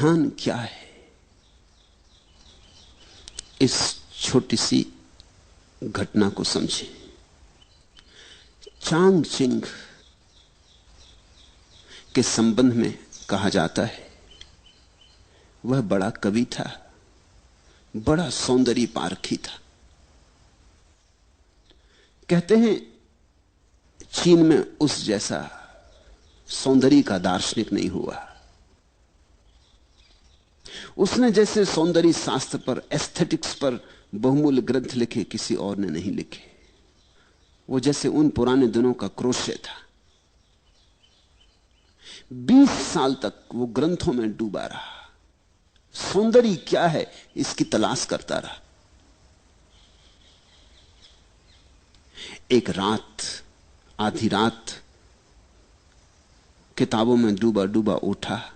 ध्यान क्या है, इस छोटी सी घटना को समझें। चांग चिंग के संबंध में कहा जाता है वह बड़ा कवि था, बड़ा सौंदर्य पारखी था। कहते हैं चीन में उस जैसा सौंदर्य का दार्शनिक नहीं हुआ। उसने जैसे सौंदर्य शास्त्र पर, एस्थेटिक्स पर बहुमूल्य ग्रंथ लिखे किसी और ने नहीं लिखे। वो जैसे उन पुराने दिनों का क्रोशे था। 20 साल तक वो ग्रंथों में डूबा रहा, सौंदर्य क्या है इसकी तलाश करता रहा। एक रात, आधी रात, किताबों में डूबा डूबा उठा,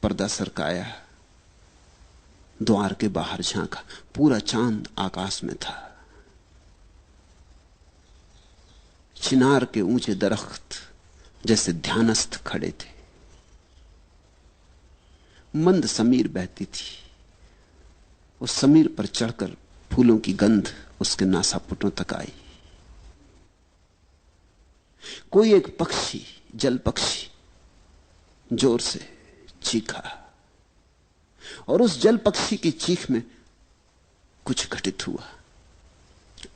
पर्दा सरकाया, द्वार के बाहर झांका, पूरा चांद आकाश में था। चिनार के ऊंचे दरख्त जैसे ध्यानस्थ खड़े थे। मंद समीर बहती थी। उस समीर पर चढ़कर फूलों की गंध उसके नासापुटों तक आई। कोई एक पक्षी, जल पक्षी, जोर से चीखा और उस जल पक्षी की चीख में कुछ घटित हुआ,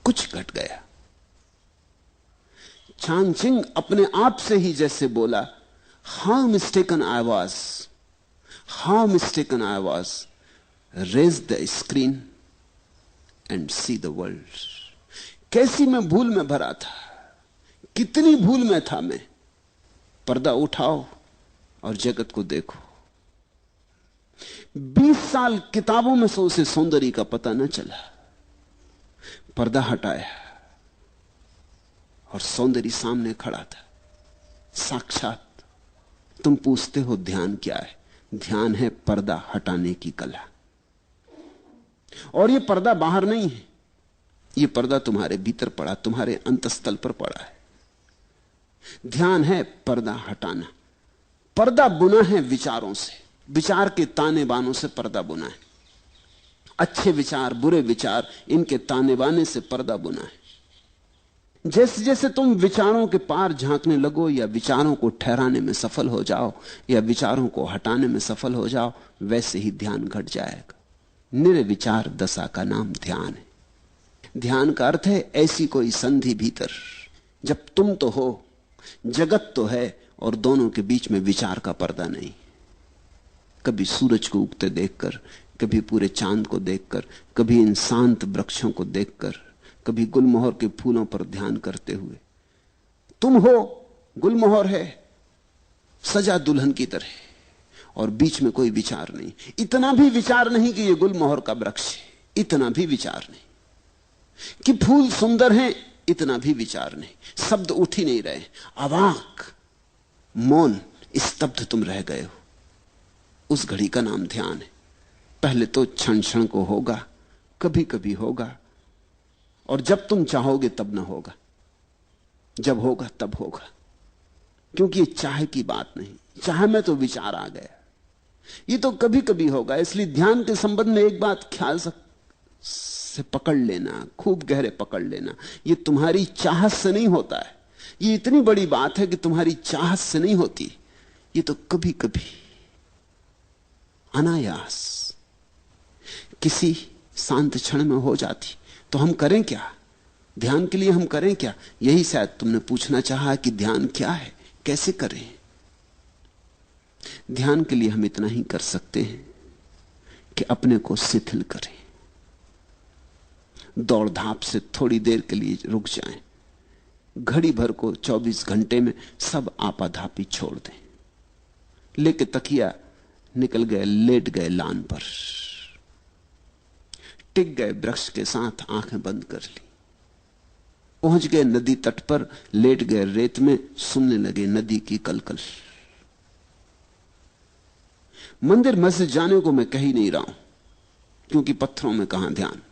कुछ घट गया। चांग चिंग अपने आप से ही जैसे बोला, how mistaken I was, how mistaken I was, raise the screen and see the world. कैसी मैं भूल में भरा था, कितनी भूल में था मैं। पर्दा उठाओ और जगत को देखो। 20 साल किताबों में से उसे सौंदर्य का पता न चला। पर्दा हटाया और सौंदर्य सामने खड़ा था, साक्षात। तुम पूछते हो ध्यान क्या है? ध्यान है पर्दा हटाने की कला। और यह पर्दा बाहर नहीं है, यह पर्दा तुम्हारे भीतर पड़ा, तुम्हारे अंतस्थल पर पड़ा है। ध्यान है पर्दा हटाना। पर्दा बुना है विचारों से, विचार के ताने बानों से पर्दा बुना है। अच्छे विचार, बुरे विचार, इनके ताने बाने से पर्दा बुना है। जैसे जैसे तुम विचारों के पार झांकने लगो, या विचारों को ठहराने में सफल हो जाओ, या विचारों को हटाने में सफल हो जाओ, वैसे ही ध्यान घट जाएगा। निर्विचार दशा का नाम ध्यान है। ध्यान का अर्थ है ऐसी कोई संधि भीतर जब तुम तो हो, जगत तो है, और दोनों के बीच में विचार का पर्दा नहीं। कभी सूरज को उगते देखकर, कभी पूरे चांद को देखकर, कभी इन शांत वृक्षों को देखकर, कभी गुलमोहर के फूलों पर ध्यान करते हुए। तुम हो, गुलमोहर है, सजा दुल्हन की तरह, और बीच में कोई विचार नहीं। इतना भी विचार नहीं कि यह गुलमोहर का वृक्ष है, इतना भी विचार नहीं। कि फूल सुंदर हैं, इतना भी विचार नहीं। शब्द उठ ही नहीं रहे, अवाक, मौन, स्तब्ध तुम रह गए हो। उस घड़ी का नाम ध्यान है। पहले तो क्षण क्षण को होगा, कभी कभी होगा, और जब तुम चाहोगे तब ना होगा, जब होगा तब होगा। क्योंकि ये चाह की बात नहीं, चाह में तो विचार आ गया। ये तो कभी कभी होगा। इसलिए ध्यान के संबंध में एक बात ख्याल से पकड़ लेना, खूब गहरे पकड़ लेना, ये तुम्हारी चाहत से नहीं होता है। ये इतनी बड़ी बात है कि तुम्हारी चाहत से नहीं होती, ये तो कभी कभी अनायास किसी शांत क्षण में हो जाती। तो हम करें क्या? ध्यान के लिए हम करें क्या? यही शायद तुमने पूछना चाहा कि ध्यान क्या है, कैसे करें। ध्यान के लिए हम इतना ही कर सकते हैं कि अपने को शिथिल करें, दौड़ धाप से थोड़ी देर के लिए रुक जाएं, घड़ी भर को 24 घंटे में सब आपाधापी छोड़ दें। लेके तकिया निकल गए, लेट गए लान पर, टिक गए वृक्ष के साथ, आंखें बंद कर ली, पहुंच गए नदी तट पर, लेट गए रेत में, सुनने लगे नदी की कलकल। मंदिर मस्जिद जाने को मैं कह ही नहीं रहा हूं, क्योंकि पत्थरों में कहां ध्यान।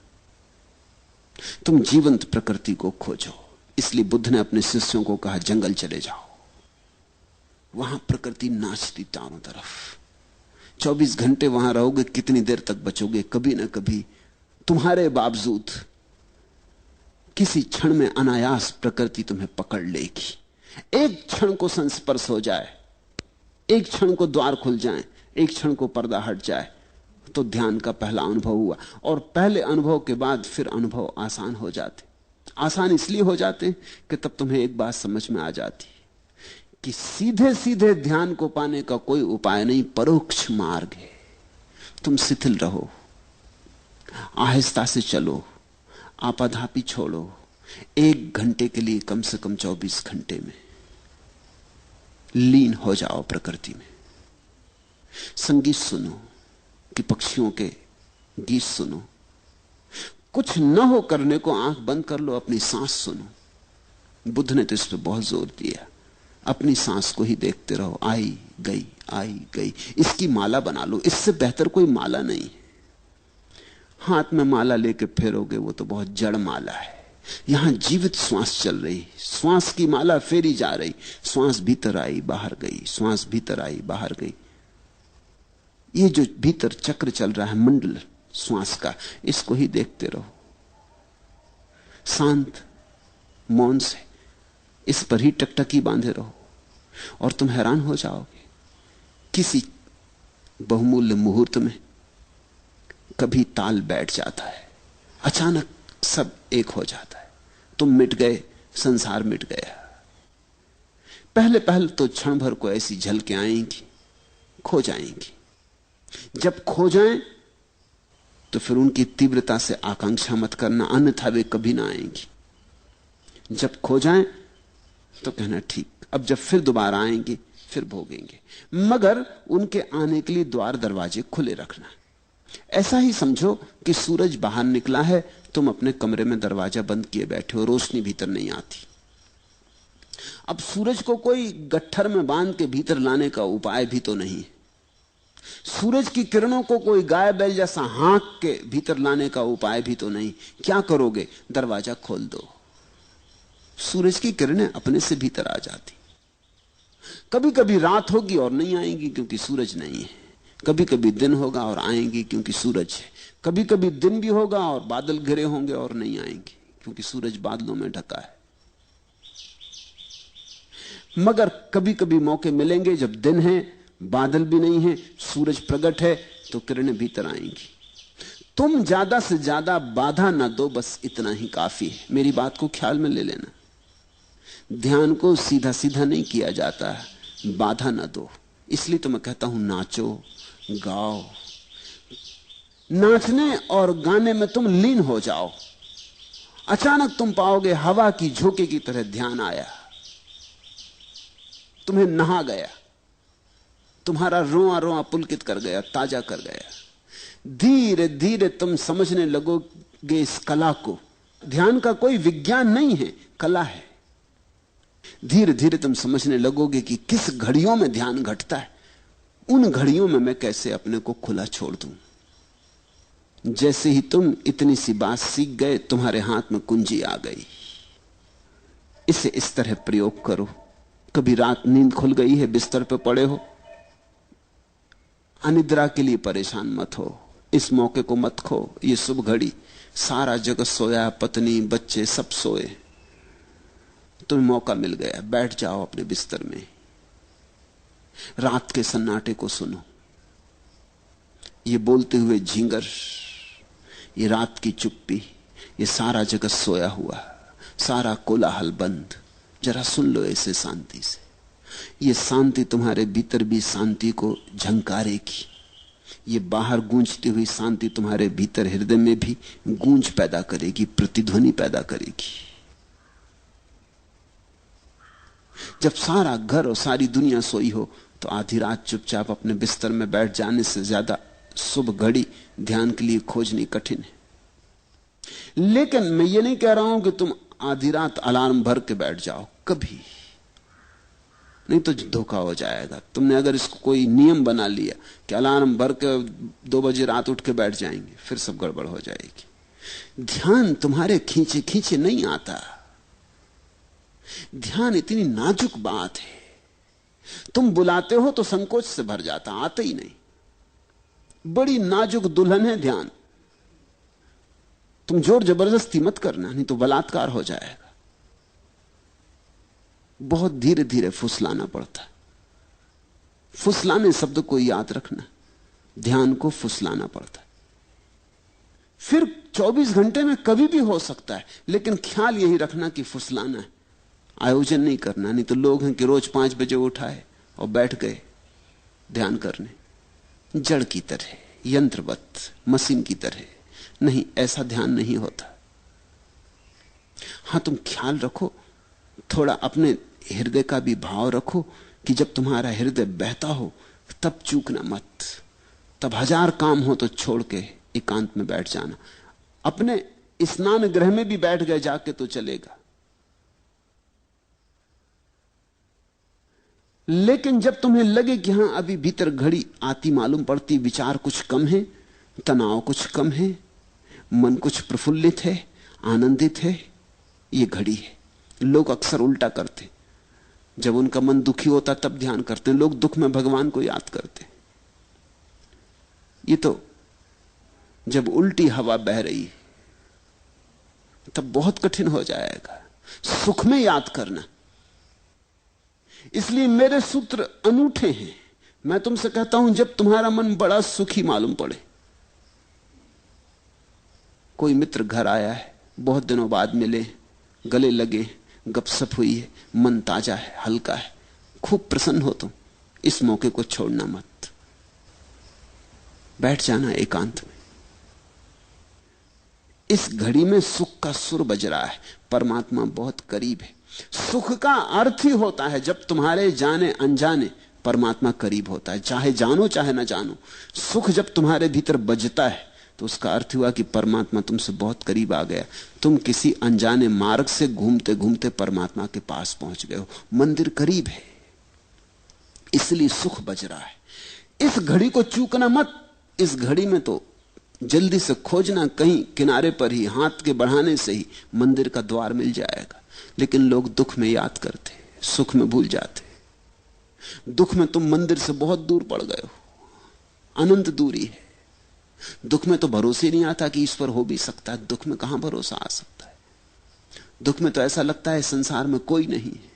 तुम जीवंत प्रकृति को खोजो। इसलिए बुद्ध ने अपने शिष्यों को कहा, जंगल चले जाओ, वहां प्रकृति नाचती चारों तरफ। 24 घंटे वहां रहोगे, कितनी देर तक बचोगे? कभी ना कभी तुम्हारे बावजूद किसी क्षण में अनायास प्रकृति तुम्हें पकड़ लेगी। एक क्षण को संस्पर्श हो जाए, एक क्षण को द्वार खुल जाए, एक क्षण को पर्दा हट जाए, तो ध्यान का पहला अनुभव हुआ। और पहले अनुभव के बाद फिर अनुभव आसान हो जाते। आसान इसलिए हो जाते कि तब तुम्हें एक बात समझ में आ जाती कि सीधे सीधे ध्यान को पाने का कोई उपाय नहीं, परोक्ष मार्ग है। तुम शिथिल रहो, आहिस्ता से चलो, आपाधापी छोड़ो। 1 घंटे के लिए कम से कम 24 घंटे में लीन हो जाओ प्रकृति में। संगीत सुनो कि पक्षियों के गीत सुनो। कुछ न हो करने को आंख बंद कर लो, अपनी सांस सुनो। बुद्ध ने तो इस पर बहुत जोर दिया, अपनी सांस को ही देखते रहो, आई गई आई गई। इसकी माला बना लो, इससे बेहतर कोई माला नहीं। हाथ में माला लेके फेरोगे वो तो बहुत जड़ माला है। यहां जीवित श्वास चल रही, श्वास की माला फेरी जा रही। श्वास भीतर आई बाहर गई, श्वास भीतर आई बाहर गई। ये जो भीतर चक्र चल रहा है मंडल श्वास का, इसको ही देखते रहो शांत मौन से। इस पर ही टकटकी बांधे रहो और तुम हैरान हो जाओगे। किसी बहुमूल्य मुहूर्त में कभी ताल बैठ जाता है, अचानक सब एक हो जाता है। तुम मिट गए, संसार मिट गया। पहले पहले तो क्षण भर को ऐसी झलकें आएंगी, खो जाएंगी। जब खो जाएं तो फिर उनकी तीव्रता से आकांक्षा मत करना, अन्यथा वे कभी ना आएंगी। जब खो जाएं तो कहना ठीक, अब जब फिर दोबारा आएंगी फिर भोगेंगे। मगर उनके आने के लिए द्वार दरवाजे खुले रखना। ऐसा ही समझो कि सूरज बाहर निकला है, तुम अपने कमरे में दरवाजा बंद किए बैठे हो, रोशनी भीतर नहीं आती। अब सूरज को कोई गट्ठर में बांध के भीतर लाने का उपाय भी तो नहीं। सूरज की किरणों को कोई गाय बैल जैसा हाँक के भीतर लाने का उपाय भी तो नहीं। क्या करोगे? दरवाजा खोल दो, सूरज की किरणें अपने से भीतर आ जाती। कभी कभी रात होगी और नहीं आएंगी क्योंकि सूरज नहीं है, कभी कभी दिन होगा और आएंगी क्योंकि सूरज है, कभी कभी दिन भी होगा और बादल घिरे होंगे और नहीं आएंगे क्योंकि सूरज बादलों में ढका है। मगर कभी कभी मौके मिलेंगे जब दिन है, बादल भी नहीं है, सूरज प्रकट है, तो किरणें भीतर आएंगी। तुम ज्यादा से ज्यादा बाधा ना दो, बस इतना ही काफी है। मेरी बात को ख्याल में ले लेना। ध्यान को सीधा सीधा नहीं किया जाता, बाधा ना दो। इसलिए तो मैं कहता हूं नाचो गाओ। नाचने और गाने में तुम लीन हो जाओ। अचानक तुम पाओगे हवा की झोंके की तरह ध्यान आया, तुम्हें नहा गया, तुम्हारा रोआ रोआ पुलकित कर गया, ताजा कर गया। धीरे धीरे तुम समझने लगोगे इस कला को। ध्यान का कोई विज्ञान नहीं है, कला है। धीरे धीरे तुम समझने लगोगे कि किस घड़ियों में ध्यान घटता है। उन घड़ियों में मैं कैसे अपने को खुला छोड़ दूं। जैसे ही तुम इतनी सी बात सीख गए, तुम्हारे हाथ में कुंजी आ गई। इसे इस तरह प्रयोग करो। कभी रात नींद खुल गई है, बिस्तर पे पड़े हो, अनिद्रा के लिए परेशान मत हो। इस मौके को मत खो। ये शुभ घड़ी, सारा जगत सोया, पत्नी बच्चे सब सोए, तुम्हें मौका मिल गया। बैठ जाओ अपने बिस्तर में, रात के सन्नाटे को सुनो। ये बोलते हुए झींगर, ये रात की चुप्पी, ये सारा जगत सोया हुआ, सारा कोलाहल बंद। जरा सुन लो इसे शांति से। ये शांति तुम्हारे भीतर भी शांति को झंकारेगी। ये बाहर गूंजती हुई शांति तुम्हारे भीतर हृदय में भी गूंज पैदा करेगी, प्रतिध्वनि पैदा करेगी। जब सारा घर और सारी दुनिया सोई हो तो आधी रात चुपचाप अपने बिस्तर में बैठ जाने से ज्यादा शुभ घड़ी ध्यान के लिए खोजनी कठिन है। लेकिन मैं ये नहीं कह रहा हूं कि तुम आधी रात अलार्म भर के बैठ जाओ, कभी नहीं, तो धोखा हो जाएगा। तुमने अगर इसको कोई नियम बना लिया कि अलार्म भर के 2 बजे रात उठ के बैठ जाएंगे, फिर सब गड़बड़ हो जाएगी। ध्यान तुम्हारे खींचे खींचे नहीं आता। ध्यान इतनी नाजुक बात है तुम बुलाते हो तो संकोच से भर जाता, आते ही नहीं। बड़ी नाजुक दुल्हन है ध्यान। तुम जोर जबरदस्ती मत करना, नहीं तो बलात्कार हो जाएगा। बहुत धीरे धीरे फुसलाना पड़ता। फुसलाने शब्द को याद रखना, ध्यान को फुसलाना पड़ता। फिर 24 घंटे में कभी भी हो सकता है, लेकिन ख्याल यही रखना कि फुसलाना है, आयोजन नहीं करना। नहीं तो लोग हैं कि रोज 5 बजे उठाए और बैठ गए ध्यान करने, जड़ की तरह, यंत्रवत, मशीन की तरह। नहीं, ऐसा ध्यान नहीं होता। हां, तुम ख्याल रखो, थोड़ा अपने हृदय का भी भाव रखो कि जब तुम्हारा हृदय बहता हो तब चूकना मत। तब 1000 काम हो तो छोड़ के एकांत में बैठ जाना। अपने स्नान गृह में भी बैठ गए जाके तो चलेगा, लेकिन जब तुम्हें लगे कि हां अभी भीतर घड़ी आती मालूम पड़ती, विचार कुछ कम है, तनाव कुछ कम है, मन कुछ प्रफुल्लित है, आनंदित है, ये घड़ी है। लोग अक्सर उल्टा करते, जब उनका मन दुखी होता तब ध्यान करते हैं। लोग दुख में भगवान को याद करते। ये तो जब उल्टी हवा बह रही है तब बहुत कठिन हो जाएगा सुख में याद करना। इसलिए मेरे सूत्र अनूठे हैं। मैं तुमसे कहता हूं, जब तुम्हारा मन बड़ा सुखी मालूम पड़े, कोई मित्र घर आया है, बहुत दिनों बाद मिले, गले लगे, गपशप हुई है, मन ताजा है, हल्का है, खूब प्रसन्न हो तुम, इस मौके को छोड़ना मत। बैठ जाना एकांत में। इस घड़ी में सुख का सुर बज रहा है, परमात्मा बहुत करीब है। सुख का अर्थ ही होता है जब तुम्हारे जाने अनजाने परमात्मा करीब होता है, चाहे जानो चाहे ना जानो। सुख जब तुम्हारे भीतर बजता है तो उसका अर्थ हुआ कि परमात्मा तुमसे बहुत करीब आ गया। तुम किसी अनजाने मार्ग से घूमते घूमते परमात्मा के पास पहुंच गए हो। मंदिर करीब है, इसलिए सुख बज रहा है। इस घड़ी को चूकना मत। इस घड़ी में तो जल्दी से खोजना, कहीं किनारे पर ही हाथ के बढ़ाने से ही मंदिर का द्वार मिल जाएगा। लेकिन लोग दुख में याद करते, सुख में भूल जाते। दुख में तुम मंदिर से बहुत दूर पड़ गए हो, अनंत दूरी है। दुख में तो भरोसे नहीं आता कि ईश्वर हो भी सकता है। दुख में कहां भरोसा आ सकता है? दुख में तो ऐसा लगता है संसार में कोई नहीं है।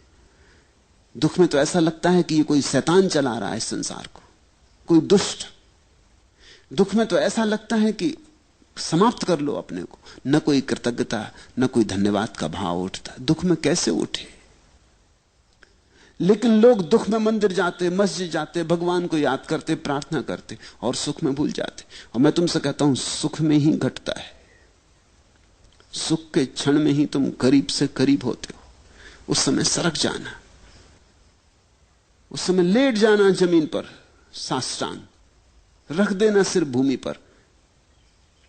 दुख में तो ऐसा लगता है कि ये कोई शैतान चला रहा है संसार को, कोई दुष्ट। दुख में तो ऐसा लगता है कि समाप्त कर लो अपने को। न कोई कृतज्ञता, न कोई धन्यवाद का भाव उठता। दुख में कैसे उठे? लेकिन लोग दुख में मंदिर जाते, मस्जिद जाते, भगवान को याद करते, प्रार्थना करते और सुख में भूल जाते। और मैं तुमसे कहता हूं, सुख में ही घटता है। सुख के क्षण में ही तुम करीब से करीब होते हो। उस समय सरक जाना, उस समय लेट जाना जमीन पर, साष्टांग रख देना सिर भूमि पर,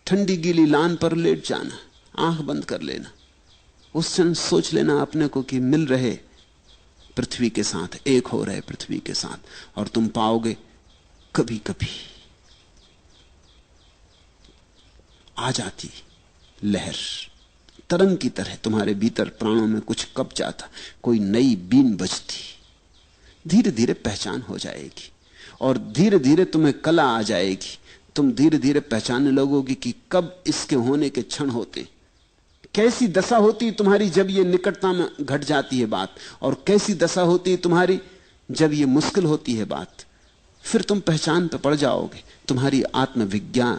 ठंडी गीली लान पर लेट जाना, आंख बंद कर लेना। उस क्षण सोच लेना अपने को कि मिल रहे पृथ्वी के साथ, एक हो रहे पृथ्वी के साथ, और तुम पाओगे कभी कभी आ जाती लहर, तरंग की तरह तुम्हारे भीतर प्राणों में कुछ कब जाता, कोई नई बीन बजती। धीरे धीरे पहचान हो जाएगी और धीरे धीरे तुम्हें कला आ जाएगी। तुम धीरे धीरे पहचानने लगोगे कि कब इसके होने के क्षण होते, कैसी दशा होती तुम्हारी जब ये निकटता में घट जाती है बात, और कैसी दशा होती है तुम्हारी जब ये मुश्किल होती है बात। फिर तुम पहचान पे पड़ जाओगे। तुम्हारी आत्मविज्ञा,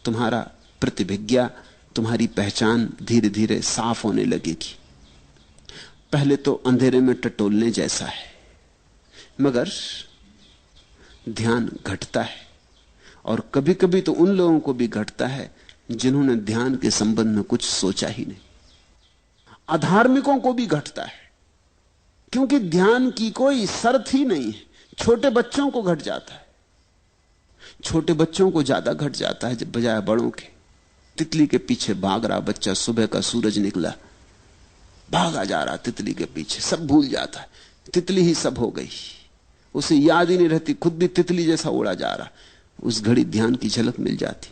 तुम्हारा प्रतिभिज्ञा, तुम्हारी पहचान धीरे धीरे साफ होने लगेगी। पहले तो अंधेरे में टटोलने जैसा है, मगर ध्यान घटता है। और कभी कभी तो उन लोगों को भी घटता है जिन्होंने ध्यान के संबंध में कुछ सोचा ही नहीं। अधार्मिकों को भी घटता है, क्योंकि ध्यान की कोई शर्त ही नहीं है। छोटे बच्चों को घट जाता है, छोटे बच्चों को ज्यादा घट जाता है जब बजाय बड़ों के। तितली के पीछे भाग रहा बच्चा, सुबह का सूरज निकला, भागा जा रहा तितली के पीछे, सब भूल जाता है, तितली ही सब हो गई, उसे याद ही नहीं रहती, खुद भी तितली जैसा उड़ा जा रहा। उस घड़ी ध्यान की झलक मिल जाती।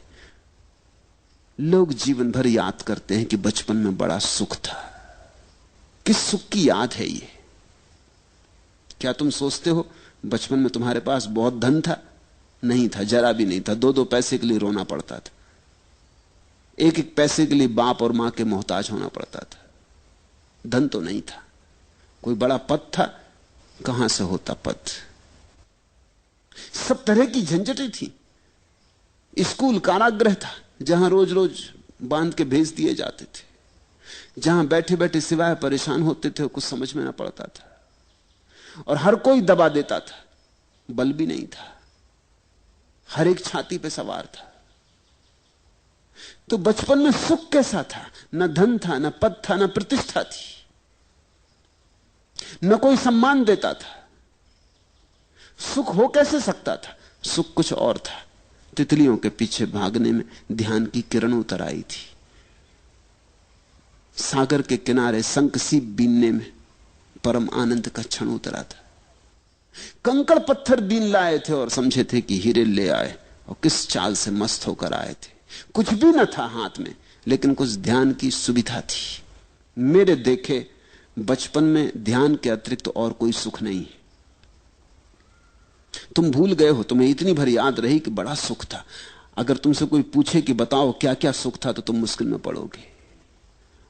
लोग जीवन भर याद करते हैं कि बचपन में बड़ा सुख था। किस सुख की याद है ये? क्या तुम सोचते हो बचपन में तुम्हारे पास बहुत धन था? नहीं था, जरा भी नहीं था। 2-2 पैसे के लिए रोना पड़ता था, 1-1 पैसे के लिए बाप और मां के मोहताज होना पड़ता था। धन तो नहीं था। कोई बड़ा पद था? कहां से होता पद? सब तरह की झंझटें थी। स्कूल कारागृह था, जहां रोज रोज बांध के भेज दिए जाते थे, जहां बैठे बैठे सिवाय परेशान होते थे, कुछ समझ में ना पड़ता था, और हर कोई दबा देता था। बल भी नहीं था, हर एक छाती पे सवार था। तो बचपन में सुख कैसा था? न धन था, न पद था, न प्रतिष्ठा थी, न कोई सम्मान देता था। सुख हो कैसे सकता था? सुख कुछ और था। तितलियों के पीछे भागने में ध्यान की किरण उतर आई थी। सागर के किनारे शंखसीप बीनने में परम आनंद का क्षण उतरा था। कंकड़ पत्थर बीन लाए थे और समझे थे कि हीरे ले आए, और किस चाल से मस्त होकर आए थे। कुछ भी न था हाथ में, लेकिन कुछ ध्यान की सुविधा थी। मेरे देखे बचपन में ध्यान के अतिरिक्त तो और कोई सुख नहीं है। तुम भूल गए हो, तुम्हें इतनी भर याद रही कि बड़ा सुख था। अगर तुमसे कोई पूछे कि बताओ क्या क्या सुख था, तो तुम मुश्किल में पड़ोगे।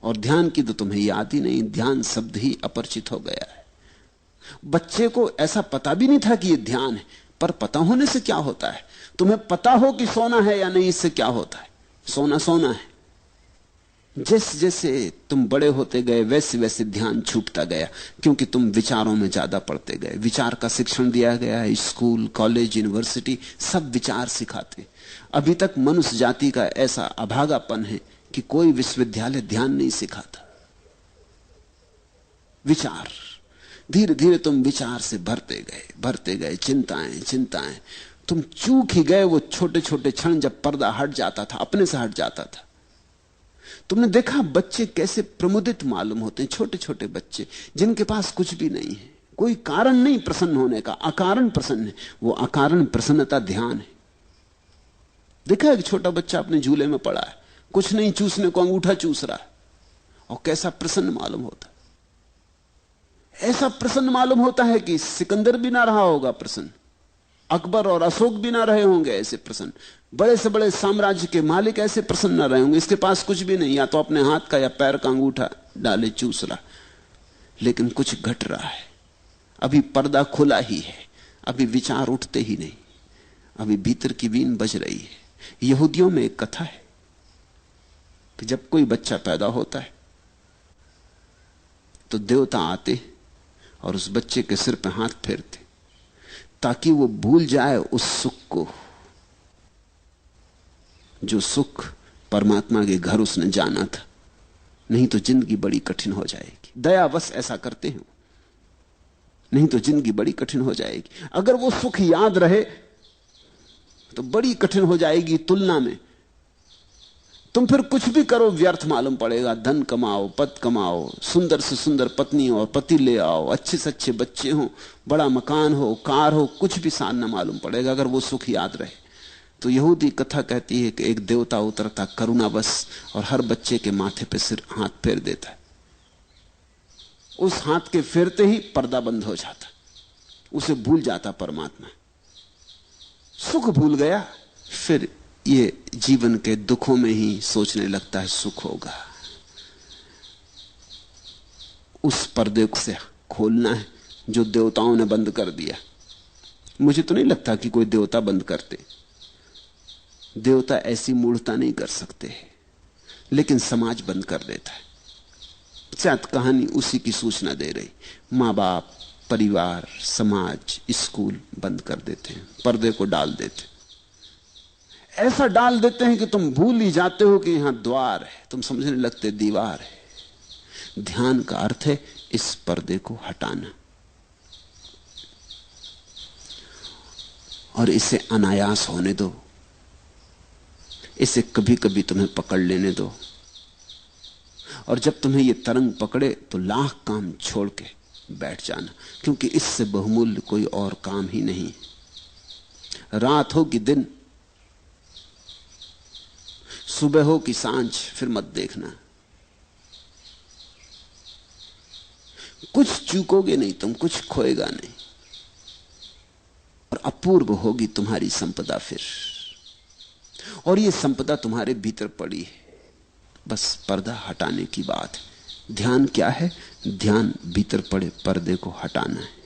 और ध्यान की तो तुम्हें याद ही नहीं, ध्यान शब्द ही अपरिचित हो गया है। बच्चे को ऐसा पता भी नहीं था कि यह ध्यान है, पर पता होने से क्या होता है? तुम्हें पता हो कि सोना है या नहीं, इससे क्या होता है? सोना सोना है। जैसे जैसे तुम बड़े होते गए, वैसे वैसे ध्यान छूटता गया, क्योंकि तुम विचारों में ज्यादा पढ़ते गए। विचार का शिक्षण दिया गया है, स्कूल, कॉलेज, यूनिवर्सिटी सब विचार सिखाते। अभी तक मनुष्य जाति का ऐसा अभागापन है कि कोई विश्वविद्यालय ध्यान नहीं सिखाता। विचार, धीरे धीरे तुम विचार से भरते गए, चिंताएं चिंताएं। तुम चूक ही गए वो छोटे छोटे क्षण जब पर्दा हट जाता था, अपने से हट जाता था। तुमने देखा बच्चे कैसे प्रमुदित मालूम होते हैं, छोटे छोटे बच्चे जिनके पास कुछ भी नहीं है, कोई कारण नहीं प्रसन्न होने का, अकारण प्रसन्न है। वो अकारण प्रसन्नता ध्यान है। देखा एक छोटा बच्चा अपने झूले में पड़ा है, कुछ नहीं चूसने को अंगूठा चूस रहा है, और कैसा प्रसन्न मालूम होता है। ऐसा प्रसन्न मालूम होता है कि सिकंदर भी ना रहा होगा प्रसन्न, अकबर और अशोक भी ना रहे होंगे ऐसे प्रसन्न, बड़े से बड़े साम्राज्य के मालिक ऐसे प्रसन्न ना रहे होंगे। इसके पास कुछ भी नहीं, या तो अपने हाथ का या पैर का अंगूठा डाले चूस रहा, लेकिन कुछ घट रहा है। अभी पर्दा खुला ही है, अभी विचार उठते ही नहीं, अभी भीतर की वीण बज रही है। यहूदियों में एक कथा है कि जब कोई बच्चा पैदा होता है तो देवता आते और उस बच्चे के सिर पे हाथ फेरते, ताकि वो भूल जाए उस सुख को, जो सुख परमात्मा के घर उसने जाना था। नहीं तो जिंदगी बड़ी कठिन हो जाएगी। दयावश ऐसा करते हैं, नहीं तो जिंदगी बड़ी कठिन हो जाएगी। अगर वो सुख याद रहे तो बड़ी कठिन हो जाएगी तुलना में। तुम फिर कुछ भी करो व्यर्थ मालूम पड़ेगा। धन कमाओ, पद कमाओ, सुंदर से सुंदर पत्नी और पति ले आओ, अच्छे से अच्छे बच्चे हो, बड़ा मकान हो, कार हो, कुछ भी सान ना मालूम पड़ेगा अगर वो सुख याद रहे। तो यहूदी कथा कहती है कि एक देवता उतरता करुणावश और हर बच्चे के माथे पे सिर हाथ फेर देता है। उस हाथ के फेरते ही पर्दा बंद हो जाता, उसे भूल जाता परमात्मा, सुख भूल गया। फिर ये जीवन के दुखों में ही सोचने लगता है सुख होगा। उस पर्दे से खोलना है जो देवताओं ने बंद कर दिया। मुझे तो नहीं लगता कि कोई देवता बंद करते, देवता ऐसी मूढ़ता नहीं कर सकते, लेकिन समाज बंद कर देता है। शायद कहानी उसी की सूचना दे रही। मां बाप, परिवार, समाज, स्कूल बंद कर देते हैं, पर्दे को डाल देते, ऐसा डाल देते हैं कि तुम भूल ही जाते हो कि यहां द्वार है, तुम समझने लगते दीवार है। ध्यान का अर्थ है इस पर्दे को हटाना और इसे अनायास होने दो, इसे कभी कभी तुम्हें पकड़ लेने दो। और जब तुम्हें यह तरंग पकड़े तो लाख काम छोड़ के बैठ जाना, क्योंकि इससे बहुमूल्य कोई और काम ही नहीं। रात हो कि दिन, सुबह हो कि सांझ, फिर मत देखना। कुछ चूकोगे नहीं तुम, कुछ खोएगा नहीं। और अपूर्व होगी तुम्हारी संपदा फिर। और ये संपदा तुम्हारे भीतर पड़ी है, बस पर्दा हटाने की बात है। ध्यान क्या है? ध्यान भीतर पड़े पर्दे को हटाना है।